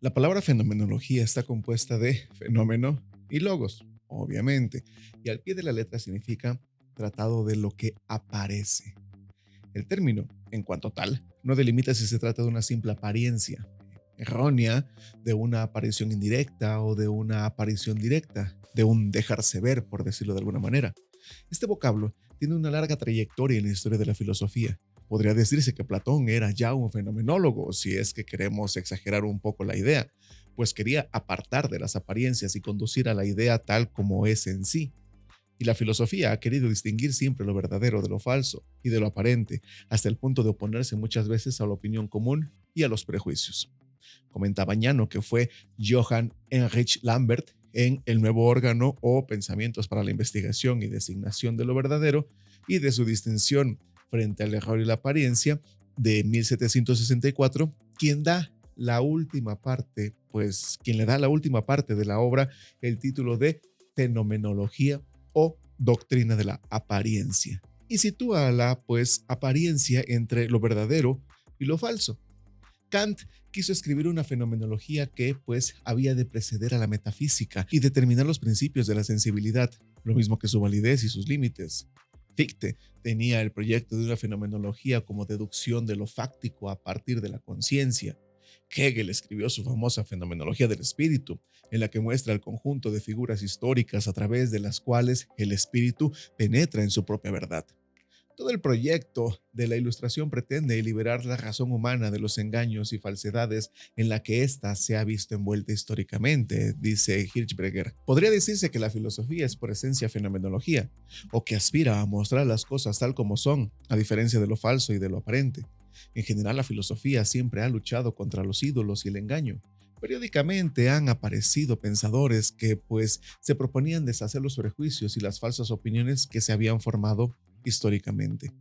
La palabra fenomenología está compuesta de fenómeno y logos, obviamente, y al pie de la letra significa tratado de lo que aparece. El término, en cuanto tal, no delimita si se trata de una simple apariencia errónea, de una aparición indirecta o de una aparición directa, de un dejarse ver, por decirlo de alguna manera. Este vocablo tiene una larga trayectoria en la historia de la filosofía. Podría decirse que Platón era ya un fenomenólogo, si es que queremos exagerar un poco la idea, pues quería apartar de las apariencias y conducir a la idea tal como es en sí. Y la filosofía ha querido distinguir siempre lo verdadero de lo falso y de lo aparente, hasta el punto de oponerse muchas veces a la opinión común y a los prejuicios. Comentaba Ñano que fue Johann Heinrich Lambert en El nuevo órgano o Pensamientos para la investigación y designación de lo verdadero y de su distinción frente al error y la apariencia de 1764, quien da la última parte, pues quien le da la última parte de la obra el título de Fenomenología o Doctrina de la Apariencia y sitúa la pues apariencia entre lo verdadero y lo falso. Kant quiso escribir una fenomenología que, pues, había de preceder a la metafísica y determinar los principios de la sensibilidad, lo mismo que su validez y sus límites. Fichte tenía el proyecto de una fenomenología como deducción de lo fáctico a partir de la conciencia. Hegel escribió su famosa Fenomenología del Espíritu, en la que muestra el conjunto de figuras históricas a través de las cuales el espíritu penetra en su propia verdad. Todo el proyecto de la Ilustración pretende liberar la razón humana de los engaños y falsedades en la que ésta se ha visto envuelta históricamente, dice Hirschberger. Podría decirse que la filosofía es por esencia fenomenología, o que aspira a mostrar las cosas tal como son, a diferencia de lo falso y de lo aparente. En general, la filosofía siempre ha luchado contra los ídolos y el engaño. Periódicamente han aparecido pensadores que, pues, se proponían deshacer los prejuicios y las falsas opiniones que se habían formado históricamente.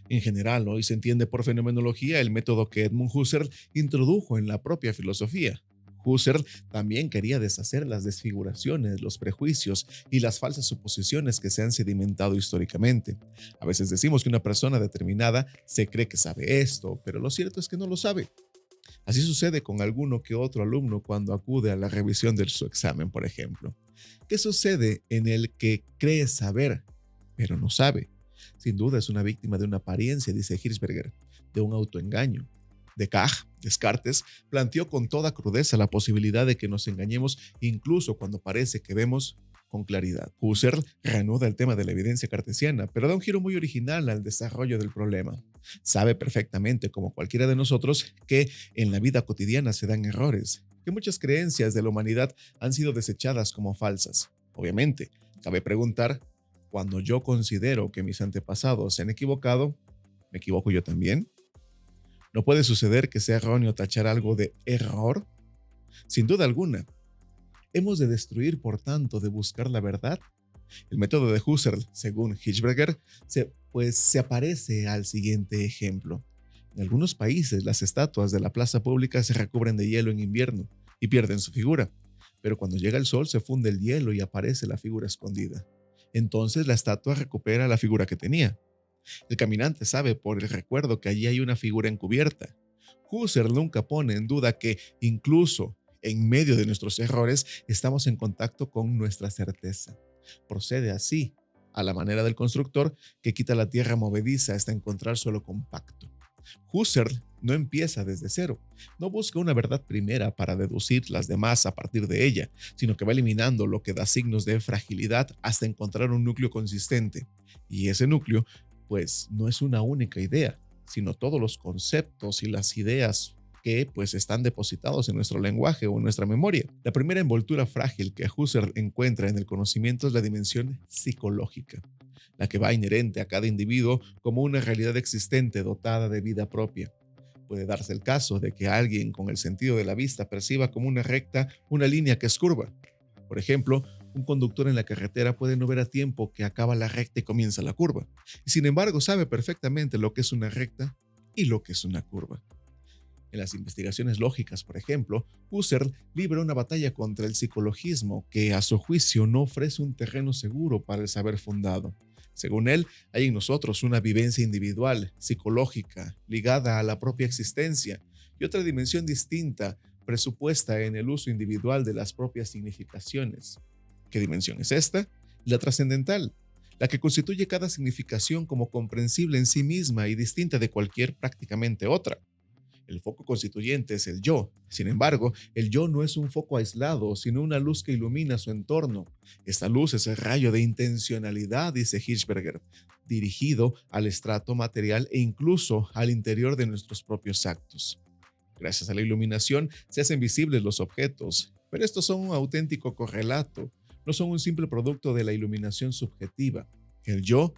En general, hoy se entiende por fenomenología el método que Edmund Husserl introdujo en la propia filosofía. Husserl también quería deshacer las desfiguraciones, los prejuicios y las falsas suposiciones que se han sedimentado históricamente. A veces decimos que una persona determinada se cree que sabe esto, pero lo cierto es que no lo sabe. Así sucede con alguno que otro alumno cuando acude a la revisión de su examen, por ejemplo. ¿Qué sucede en el que cree saber, pero no sabe? Sin duda es una víctima de una apariencia, dice Hirschberger, de un autoengaño. Descartes, planteó con toda crudeza la posibilidad de que nos engañemos incluso cuando parece que vemos con claridad. Husserl reanuda el tema de la evidencia cartesiana, pero da un giro muy original al desarrollo del problema. Sabe perfectamente, como cualquiera de nosotros, que en la vida cotidiana se dan errores, que muchas creencias de la humanidad han sido desechadas como falsas. Obviamente, cabe preguntar, cuando yo considero que mis antepasados se han equivocado, ¿me equivoco yo también? ¿No puede suceder que sea erróneo tachar algo de error? Sin duda alguna. ¿Hemos de destruir, por tanto, de buscar la verdad? El método de Husserl, según Hirschberger, se aparece al siguiente ejemplo. En algunos países, las estatuas de la plaza pública se recubren de hielo en invierno y pierden su figura, pero cuando llega el sol se funde el hielo y aparece la figura escondida. Entonces la estatua recupera la figura que tenía. El caminante sabe por el recuerdo que allí hay una figura encubierta. Husserl nunca pone en duda que, incluso en medio de nuestros errores, estamos en contacto con nuestra certeza. Procede así, a la manera del constructor que quita la tierra movediza hasta encontrar suelo compacto. Husserl no empieza desde cero, no busca una verdad primera para deducir las demás a partir de ella, sino que va eliminando lo que da signos de fragilidad hasta encontrar un núcleo consistente. Y ese núcleo, pues, no es una única idea, sino todos los conceptos y las ideas que pues están depositados en nuestro lenguaje o en nuestra memoria. La primera envoltura frágil que Husserl encuentra en el conocimiento es la dimensión psicológica, la que va inherente a cada individuo como una realidad existente dotada de vida propia. Puede darse el caso de que alguien con el sentido de la vista perciba como una recta una línea que es curva. Por ejemplo, un conductor en la carretera puede no ver a tiempo que acaba la recta y comienza la curva, y sin embargo sabe perfectamente lo que es una recta y lo que es una curva. En las investigaciones lógicas, por ejemplo, Husserl libra una batalla contra el psicologismo que, a su juicio, no ofrece un terreno seguro para el saber fundado. Según él, hay en nosotros una vivencia individual, psicológica, ligada a la propia existencia, y otra dimensión distinta, presupuesta en el uso individual de las propias significaciones. ¿Qué dimensión es esta? La trascendental, la que constituye cada significación como comprensible en sí misma y distinta de cualquier prácticamente otra. El foco constituyente es el yo. Sin embargo, el yo no es un foco aislado, sino una luz que ilumina su entorno. Esta luz es el rayo de intencionalidad, dice Hirschberger, dirigido al estrato material e incluso al interior de nuestros propios actos. Gracias a la iluminación se hacen visibles los objetos, pero estos son un auténtico correlato, no son un simple producto de la iluminación subjetiva. El yo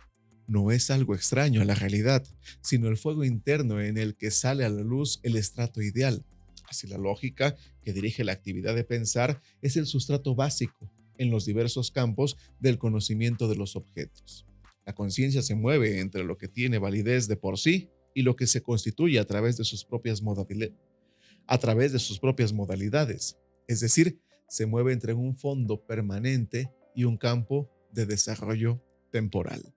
no es algo extraño a la realidad, sino el fuego interno en el que sale a la luz el estrato ideal. Así la lógica que dirige la actividad de pensar es el sustrato básico en los diversos campos del conocimiento de los objetos. La conciencia se mueve entre lo que tiene validez de por sí y lo que se constituye a través de sus propias modalidades, es decir, se mueve entre un fondo permanente y un campo de desarrollo temporal.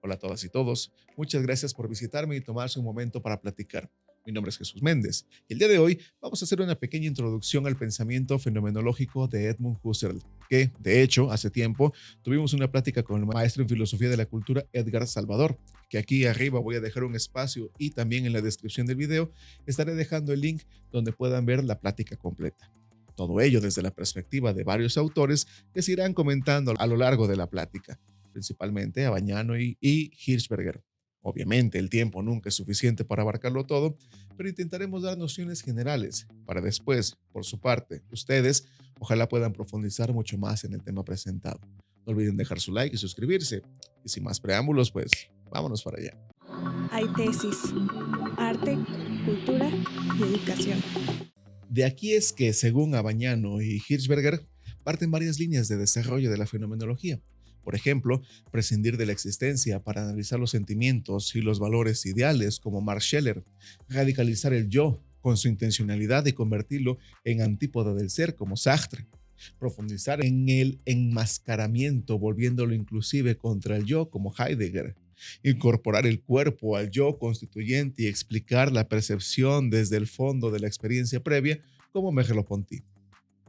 Hola a todas y todos, muchas gracias por visitarme y tomarse un momento para platicar. Mi nombre es Jesús Méndez y el día de hoy vamos a hacer una pequeña introducción al pensamiento fenomenológico de Edmund Husserl, que de hecho hace tiempo tuvimos una plática con el maestro en filosofía de la cultura Edgar Salvador, que aquí arriba voy a dejar un espacio y también en la descripción del video estaré dejando el link donde puedan ver la plática completa. Todo ello desde la perspectiva de varios autores que se irán comentando a lo largo de la plática, principalmente a Bañano y Hirschberger. Obviamente el tiempo nunca es suficiente para abarcarlo todo, pero intentaremos dar nociones generales para después, por su parte, ustedes ojalá puedan profundizar mucho más en el tema presentado. No olviden dejar su like y suscribirse. Y sin más preámbulos, pues vámonos para allá. Hay tesis, arte, cultura y educación. De aquí es que, según Abañano y Hirschberger, parten varias líneas de desarrollo de la fenomenología. Por ejemplo, prescindir de la existencia para analizar los sentimientos y los valores ideales como Max Scheler, radicalizar el yo con su intencionalidad y convertirlo en antípoda del ser como Sartre, profundizar en el enmascaramiento volviéndolo inclusive contra el yo como Heidegger, incorporar el cuerpo al yo constituyente y explicar la percepción desde el fondo de la experiencia previa como Merleau-Ponty.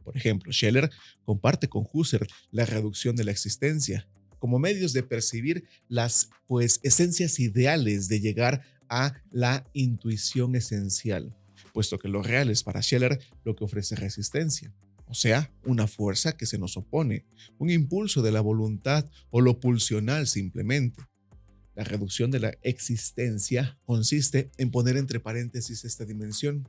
Por ejemplo, Scheler comparte con Husserl la reducción de la existencia como medios de percibir las esencias ideales de llegar a la intuición esencial, puesto que lo real es para Scheler lo que ofrece resistencia, o sea, una fuerza que se nos opone, un impulso de la voluntad o lo pulsional simplemente. La reducción de la existencia consiste en poner entre paréntesis esta dimensión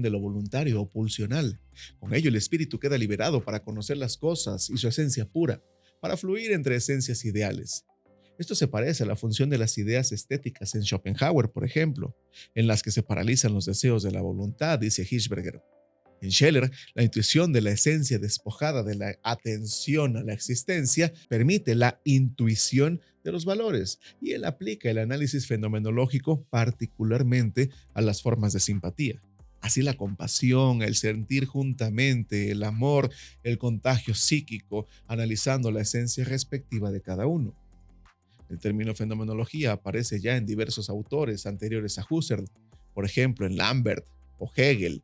de lo voluntario o pulsional. Con ello el espíritu queda liberado para conocer las cosas y su esencia pura, para fluir entre esencias ideales. Esto se parece a la función de las ideas estéticas en Schopenhauer, por ejemplo, en las que se paralizan los deseos de la voluntad, dice Hirschberger. En Scheler, la intuición de la esencia despojada de la atención a la existencia permite la intuición de los valores y él aplica el análisis fenomenológico particularmente a las formas de simpatía. Así la compasión, el sentir juntamente, el amor, el contagio psíquico, analizando la esencia respectiva de cada uno. El término fenomenología aparece ya en diversos autores anteriores a Husserl, por ejemplo en Lambert o Hegel.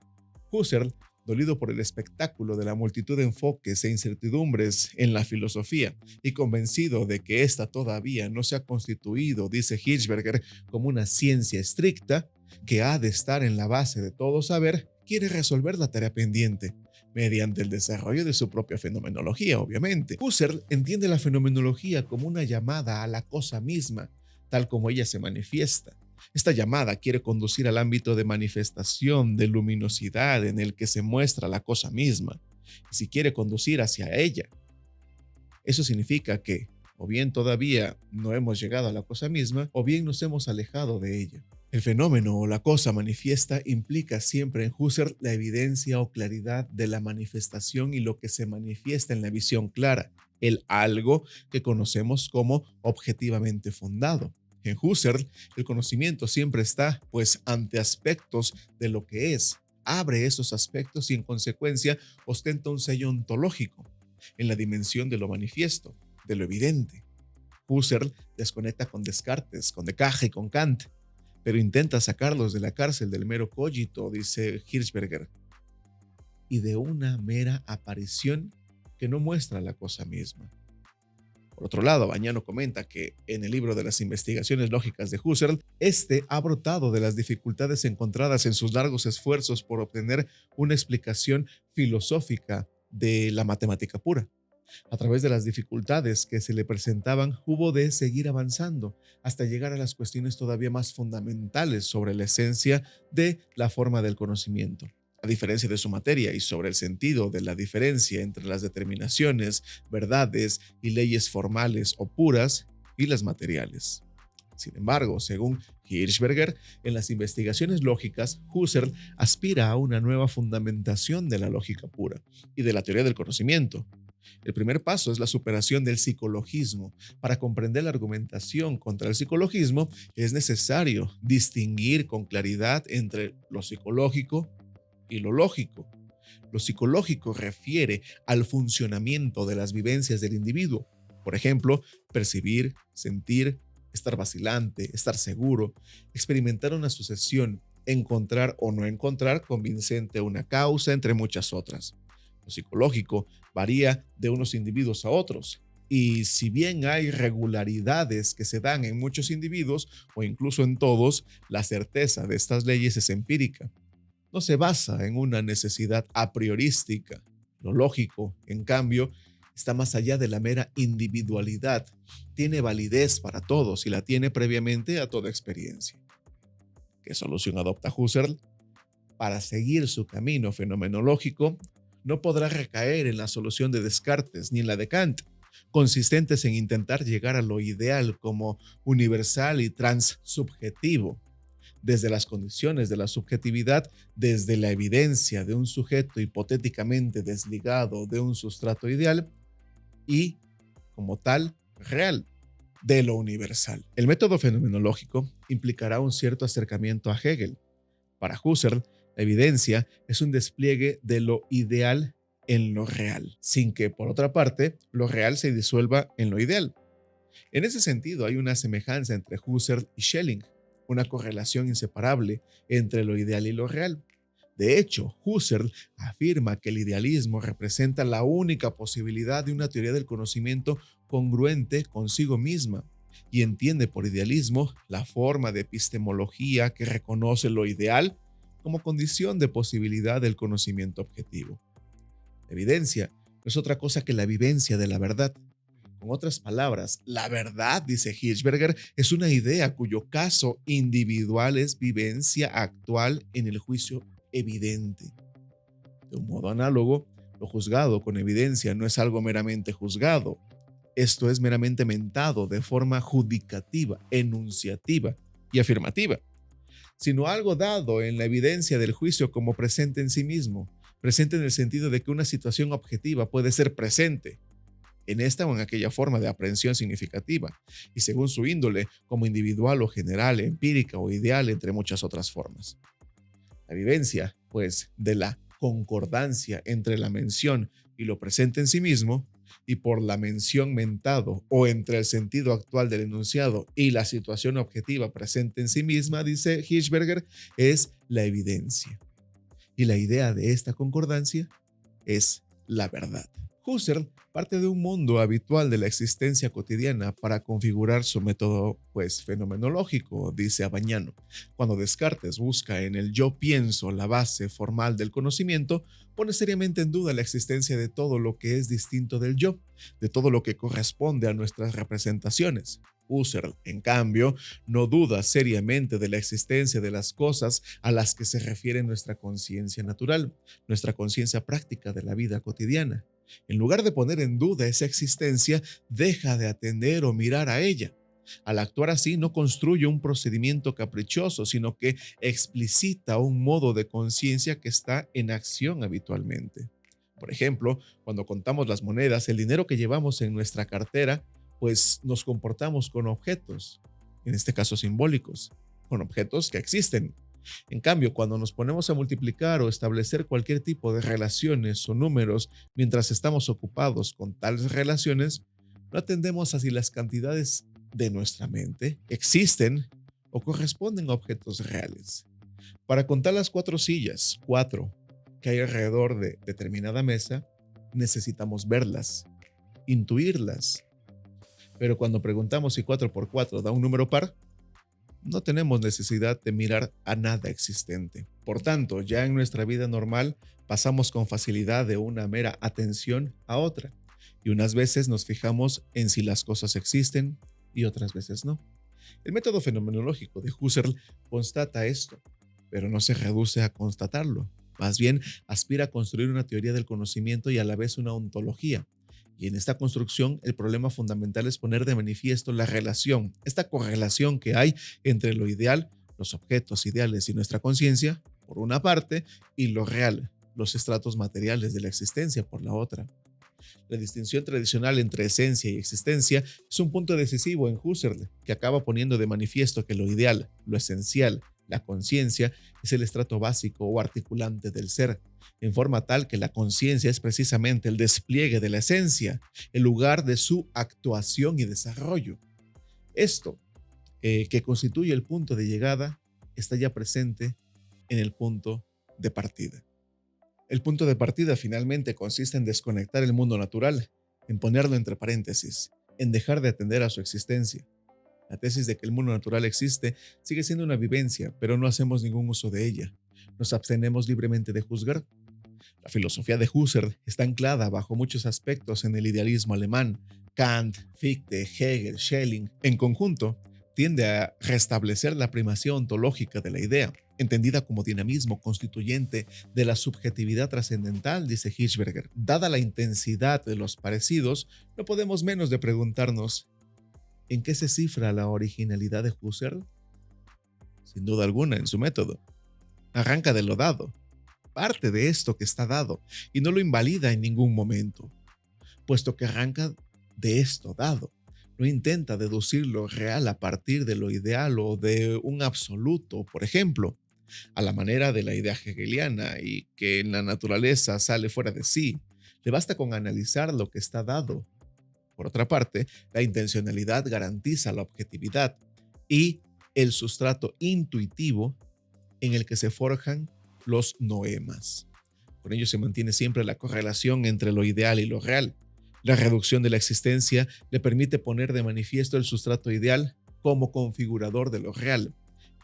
Husserl, dolido por el espectáculo de la multitud de enfoques e incertidumbres en la filosofía y convencido de que ésta todavía no se ha constituido, dice Hirschberger, como una ciencia estricta que ha de estar en la base de todo saber, quiere resolver la tarea pendiente mediante el desarrollo de su propia fenomenología, obviamente. Husserl entiende la fenomenología como una llamada a la cosa misma, tal como ella se manifiesta. Esta llamada quiere conducir al ámbito de manifestación, de luminosidad en el que se muestra la cosa misma, y si quiere conducir hacia ella. Eso significa que, o bien todavía no hemos llegado a la cosa misma, o bien nos hemos alejado de ella. El fenómeno o la cosa manifiesta implica siempre en Husserl la evidencia o claridad de la manifestación y lo que se manifiesta en la visión clara, el algo que conocemos como objetivamente fundado. En Husserl, el conocimiento siempre está, pues, ante aspectos de lo que es. Abre esos aspectos y, en consecuencia, ostenta un sello ontológico en la dimensión de lo manifiesto, de lo evidente. Husserl desconecta con Descartes, con Descartes y con Kant. pero intenta sacarlos de la cárcel del mero cogito, dice Hirschberger, y de una mera aparición que no muestra la cosa misma. Por otro lado, Bañano comenta que en el libro de las investigaciones lógicas de Husserl, este ha brotado de las dificultades encontradas en sus largos esfuerzos por obtener una explicación filosófica de la matemática pura. A través de las dificultades que se le presentaban, hubo de seguir avanzando hasta llegar a las cuestiones todavía más fundamentales sobre la esencia de la forma del conocimiento. A diferencia de su materia y sobre el sentido de la diferencia entre las determinaciones, verdades y leyes formales o puras y las materiales. Sin embargo, según Hirschberger, en las investigaciones lógicas, Husserl aspira a una nueva fundamentación de la lógica pura y de la teoría del conocimiento. El primer paso es la superación del psicologismo. Para comprender la argumentación contra el psicologismo, es necesario distinguir con claridad entre lo psicológico y lo lógico. Lo psicológico refiere al funcionamiento de las vivencias del individuo. Por ejemplo, percibir, sentir, estar vacilante, estar seguro, experimentar una sucesión, encontrar o no encontrar convincente una causa, entre muchas otras. Lo psicológico varía de unos individuos a otros. Y si bien hay regularidades que se dan en muchos individuos o incluso en todos, la certeza de estas leyes es empírica. No se basa en una necesidad a priorística. Lo lógico, en cambio, está más allá de la mera individualidad. Tiene validez para todos y la tiene previamente a toda experiencia. ¿Qué solución adopta Husserl? Para seguir su camino fenomenológico, no podrá recaer en la solución de Descartes ni en la de Kant, consistentes en intentar llegar a lo ideal como universal y transsubjetivo, desde las condiciones de la subjetividad, desde la evidencia de un sujeto hipotéticamente desligado de un sustrato ideal y, como tal, real, de lo universal. El método fenomenológico implicará un cierto acercamiento a Hegel. Para Husserl, la evidencia es un despliegue de lo ideal en lo real, sin que, por otra parte, lo real se disuelva en lo ideal. En ese sentido, hay una semejanza entre Husserl y Schelling, una correlación inseparable entre lo ideal y lo real. De hecho, Husserl afirma que el idealismo representa la única posibilidad de una teoría del conocimiento congruente consigo misma, y entiende por idealismo la forma de epistemología que reconoce lo ideal como condición de posibilidad del conocimiento objetivo. La evidencia no es otra cosa que la vivencia de la verdad. Con otras palabras, la verdad, dice Hirschberger, es una idea cuyo caso individual es vivencia actual en el juicio evidente. De un modo análogo, lo juzgado con evidencia no es algo meramente juzgado. Esto es meramente mentado de forma judicativa, enunciativa y afirmativa, sino algo dado en la evidencia del juicio como presente en sí mismo, presente en el sentido de que una situación objetiva puede ser presente en esta o en aquella forma de aprehensión significativa, y según su índole, como individual o general, empírica o ideal, entre muchas otras formas. La vivencia, pues, de la concordancia entre la mención y lo presente en sí mismo, y por la mención mentado o entre el sentido actual del enunciado y la situación objetiva presente en sí misma, dice Hirschberger, es la evidencia. Y la idea de esta concordancia es la verdad. Husserl parte de un mundo habitual de la existencia cotidiana para configurar su método, pues, fenomenológico, dice Bañano. Cuando Descartes busca en el yo pienso la base formal del conocimiento, pone seriamente en duda la existencia de todo lo que es distinto del yo, de todo lo que corresponde a nuestras representaciones. Husserl, en cambio, no duda seriamente de la existencia de las cosas a las que se refiere nuestra conciencia natural, nuestra conciencia práctica de la vida cotidiana. En lugar de poner en duda esa existencia, deja de atender o mirar a ella. Al actuar así, no construye un procedimiento caprichoso, sino que explicita un modo de conciencia que está en acción habitualmente. Por ejemplo, cuando contamos las monedas, el dinero que llevamos en nuestra cartera, pues nos comportamos con objetos, en este caso simbólicos, con objetos que existen. En cambio, cuando nos ponemos a multiplicar o establecer cualquier tipo de relaciones o números mientras estamos ocupados con tales relaciones, no atendemos a si las cantidades de nuestra mente existen o corresponden a objetos reales. Para contar las 4 sillas, 4, que hay alrededor de determinada mesa, necesitamos verlas, intuirlas. Pero cuando preguntamos si 4 por 4 da un número par, no tenemos necesidad de mirar a nada existente. Por tanto, ya en nuestra vida normal pasamos con facilidad de una mera atención a otra, y unas veces nos fijamos en si las cosas existen y otras veces no. El método fenomenológico de Husserl constata esto, pero no se reduce a constatarlo. Más bien, aspira a construir una teoría del conocimiento y a la vez una ontología. Y en esta construcción, el problema fundamental es poner de manifiesto la relación, esta correlación que hay entre lo ideal, los objetos ideales y nuestra conciencia, por una parte, y lo real, los estratos materiales de la existencia, por la otra. La distinción tradicional entre esencia y existencia es un punto decisivo en Husserl, que acaba poniendo de manifiesto que lo ideal, lo esencial, la conciencia es el estrato básico o articulante del ser, en forma tal que la conciencia es precisamente el despliegue de la esencia, el lugar de su actuación y desarrollo. Esto, que constituye el punto de llegada, está ya presente en el punto de partida. El punto de partida finalmente consiste en desconectar el mundo natural, en ponerlo entre paréntesis, en dejar de atender a su existencia. La tesis de que el mundo natural existe sigue siendo una vivencia, pero no hacemos ningún uso de ella. Nos abstenemos libremente de juzgar. La filosofía de Husserl está anclada bajo muchos aspectos en el idealismo alemán. Kant, Fichte, Hegel, Schelling, en conjunto, tiende a restablecer la primacía ontológica de la idea, entendida como dinamismo constituyente de la subjetividad trascendental, dice Hirschberger. Dada la intensidad de los parecidos, no podemos menos de preguntarnos: ¿en qué se cifra la originalidad de Husserl? Sin duda alguna, en su método. Arranca de lo dado, parte de esto que está dado, y no lo invalida en ningún momento, puesto que arranca de esto dado. No intenta deducir lo real a partir de lo ideal o de un absoluto, por ejemplo, a la manera de la idea hegeliana y que en la naturaleza sale fuera de sí. Le basta con analizar lo que está dado. Por otra parte, la intencionalidad garantiza la objetividad y el sustrato intuitivo en el que se forjan los noemas. Con ello se mantiene siempre la correlación entre lo ideal y lo real. La reducción de la existencia le permite poner de manifiesto el sustrato ideal como configurador de lo real,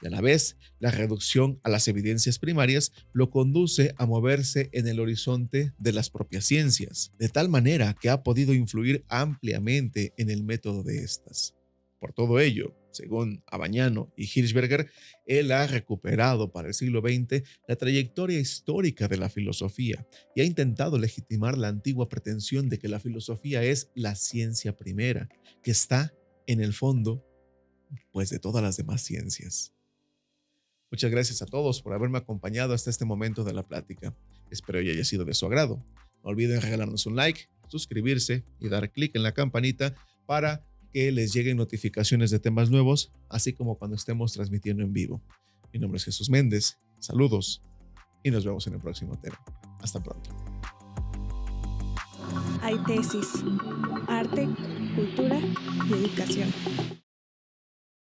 y a la vez la reducción a las evidencias primarias lo conduce a moverse en el horizonte de las propias ciencias, de tal manera que ha podido influir ampliamente en el método de estas. Por todo ello, según Abagnano y Hirschberger, él ha recuperado para el siglo XX la trayectoria histórica de la filosofía y ha intentado legitimar la antigua pretensión de que la filosofía es la ciencia primera, que está en el fondo, pues, de todas las demás ciencias. Muchas gracias a todos por haberme acompañado hasta este momento de la plática. Espero que haya sido de su agrado. No olviden regalarnos un like, suscribirse y dar clic en la campanita para que les lleguen notificaciones de temas nuevos, así como cuando estemos transmitiendo en vivo. Mi nombre es Jesús Méndez. Saludos y nos vemos en el próximo tema. Hasta pronto. Hay tesis, arte, cultura y educación.